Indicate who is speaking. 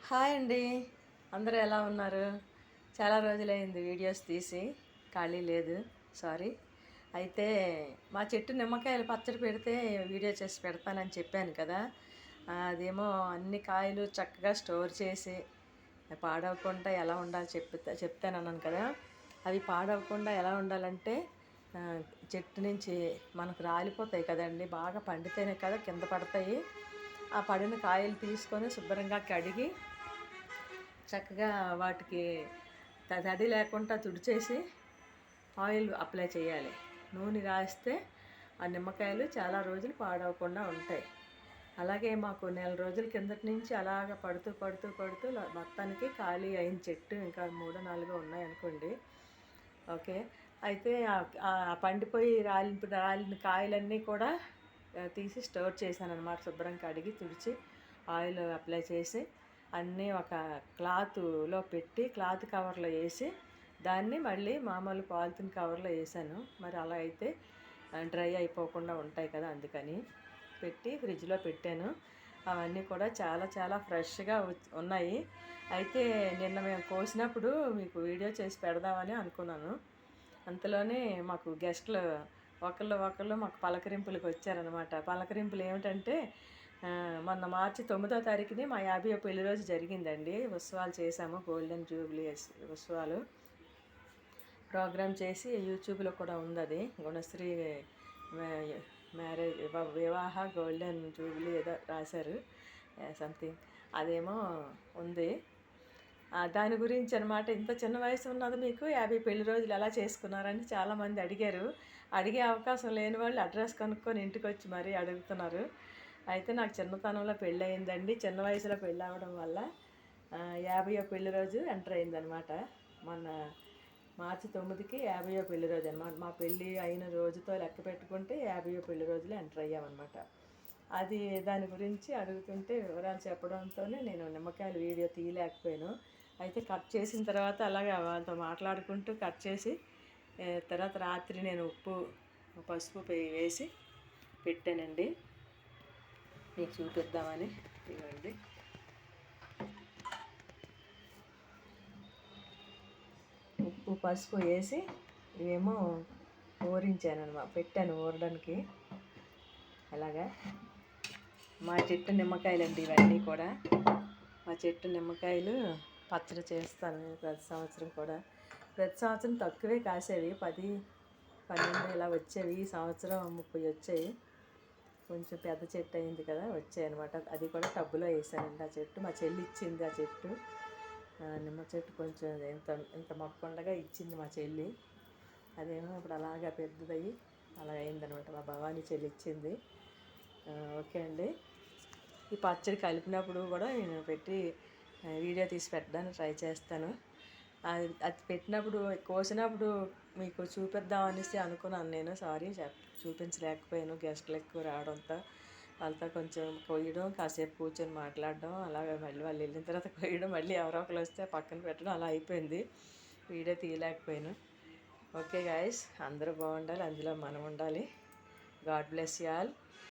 Speaker 1: Hi అండి. అందరూ ఎలా ఉన్నారు? చాలా రోజులైంది వీడియోస్ తీసి. ఖాళీ లేదు. సారీ. అయితే మా చెట్టు నిమ్మకాయలు పచ్చడి పెడితే వీడియో చేసి పెడతానని చెప్పాను కదా! అదేమో అన్ని కాయలు చక్కగా స్టోర్ చేసి పాడవకుండా ఎలా ఉండాలో చెప్తానన్నాను కదా! అవి పాడవకుండా ఎలా ఉండాలంటే చెట్టు నుంచి మనకు రాలిపోతాయి కదండీ! బాగా పండితేనే కదా కింద పడతాయి. ఆ పడిన కాయలు తీసుకొని శుభ్రంగా కడిగి చక్కగా వాటికి తడి లేకుండా తుడిచేసి ఆయిల్ అప్లై చేయాలి. నూనె రాస్తే ఆ నిమ్మకాయలు చాలా రోజులు పాడవకుండా ఉంటాయి. అలాగే మాకు నెల రోజుల కిందటి నుంచి అలాగ పడుతూ పడుతూ పడుతూ మొత్తానికి ఖాళీ అయిన చెట్టు ఇంకా 3, 4 ఉన్నాయనుకోండి. ఓకే. అయితే పండిపోయి రాలిన కాయలన్నీ కూడా తీసి స్టోర్ చేశానన్నమాట. శుభ్రం కడిగి తుడిచి ఆయిల్ అప్లై చేసి అన్నీ ఒక క్లాతులో పెట్టి క్లాత్ కవర్లో వేసి దాన్ని మళ్ళీ మామూలు పాలిథిన్ కవర్లో వేసాను. మరి అలా అయితే డ్రై అయిపోకుండా ఉంటాయి కదా, అందుకని పెట్టి ఫ్రిడ్జ్లో పెట్టాను. అవన్నీ కూడా చాలా చాలా ఫ్రెష్గా ఉన్నాయి. అయితే నిన్న మేము కోసినప్పుడు మీకు వీడియో చేసి పెడదామని అనుకున్నాను. అంతలోనే మాకు గెస్ట్లు ఒకళ్ళు మాకు పలకరింపులకు వచ్చారనమాట. పలకరింపులు ఏమిటంటే మొన్న మార్చి 9వ తారీఖుని మా 50వ పెళ్లి రోజు జరిగిందండి. ఉత్సవాలు చేశాము, గోల్డెన్ జూబ్లీ ఉత్సవాలు ప్రోగ్రామ్ చేసి యూట్యూబ్లో కూడా ఉంది. అది గుణశ్రీ మ్యారేజ్ వివాహ గోల్డెన్ జూబ్లీ ఏదో రాశారు సంథింగ్, అదేమో ఉంది. దాని గురించి అనమాట. ఇంత చిన్న వయసు ఉన్నది మీకు 50 పెళ్లి రోజులు ఎలా చేసుకున్నారని చాలామంది అడిగారు. అడిగే అవకాశం లేని వాళ్ళు అడ్రస్ కనుక్కొని ఇంటికి వచ్చి మరీ అడుగుతున్నారు. అయితే నాకు చిన్నతనంలో పెళ్ళి అయిందండి. చిన్న వయసులో పెళ్ళి అవ్వడం వల్ల 50వ పెళ్లి రోజు ఎంటర్ అయిందనమాట. మొన్న మార్చి 9కి 50వ పెళ్లి రోజు అనమాట. మా పెళ్ళి అయిన రోజుతో లెక్క పెట్టుకుంటే 50వ పెళ్లి రోజులో ఎంటర్ అయ్యామన్నమాట. అది దాని గురించి అడుగుతుంటే వివరాలు చెప్పడంతోనే నేను నిమ్మకాయల వీడియో తీయలేకపోయాను. అయితే కట్ చేసిన తర్వాత అలాగే వాళ్ళతో మాట్లాడుకుంటూ కట్ చేసి తర్వాత రాత్రి నేను ఉప్పు పసుపు వేసి పెట్టానండి. మీకు చూపిద్దామని. ఇవ్వండి, ఉప్పు పసుపు వేసి ఇవేమో ఊరించానమాట, పెట్టాను ఊరడానికి. అలాగా మా చెట్టు నిమ్మకాయలండి ఇవన్నీ కూడా. మా చెట్టు నిమ్మకాయలు పచ్చడి చేస్తాను ప్రతి సంవత్సరం కూడా. ప్రతి సంవత్సరం తక్కువే కాసేవి, 10, 12 ఇలా వచ్చేవి. ఈ సంవత్సరం 30 వచ్చాయి. కొంచెం పెద్ద చెట్టు అయింది కదా, వచ్చాయి అనమాట. అది కూడా టబ్బులో వేసానండి. ఆ చెట్టు మా చెల్లి ఇచ్చింది. ఆ చెట్టు నిమ్మ చెట్టు కొంచెం ఇంత మొక్క ఉండగా ఇచ్చింది మా చెల్లి. అదేమో ఇప్పుడు అలాగా పెద్దదయ్యి అలా అయిందనమాట. మా భవానీ చెల్లి ఇచ్చింది. ఓకే అండి. ఈ పచ్చడి కలిపినప్పుడు కూడా నేను పెట్టి వీడియో తీసి పెట్టడానికి ట్రై చేస్తాను. అది పెట్టినప్పుడు కోసినప్పుడు మీకు చూపిద్దామనేసి అనుకున్నాను నేను. సారీ చూపించలేకపోయాను. గెస్ట్లు ఎక్కువ రావడంతో వాళ్ళతో కొంచెం కొయ్యడం, కాసేపు కూర్చొని మాట్లాడడం, అలాగే మళ్ళీ వాళ్ళు వెళ్ళిన తర్వాత కొయ్యడం, మళ్ళీ ఎవరో ఒకరు వస్తే పక్కన పెట్టడం, అలా అయిపోయింది. వీడియో తీయలేకపోయాను. ఓకే గాయస్, అందరూ బాగుండాలి, అందులో మనం ఉండాలి. God bless you all.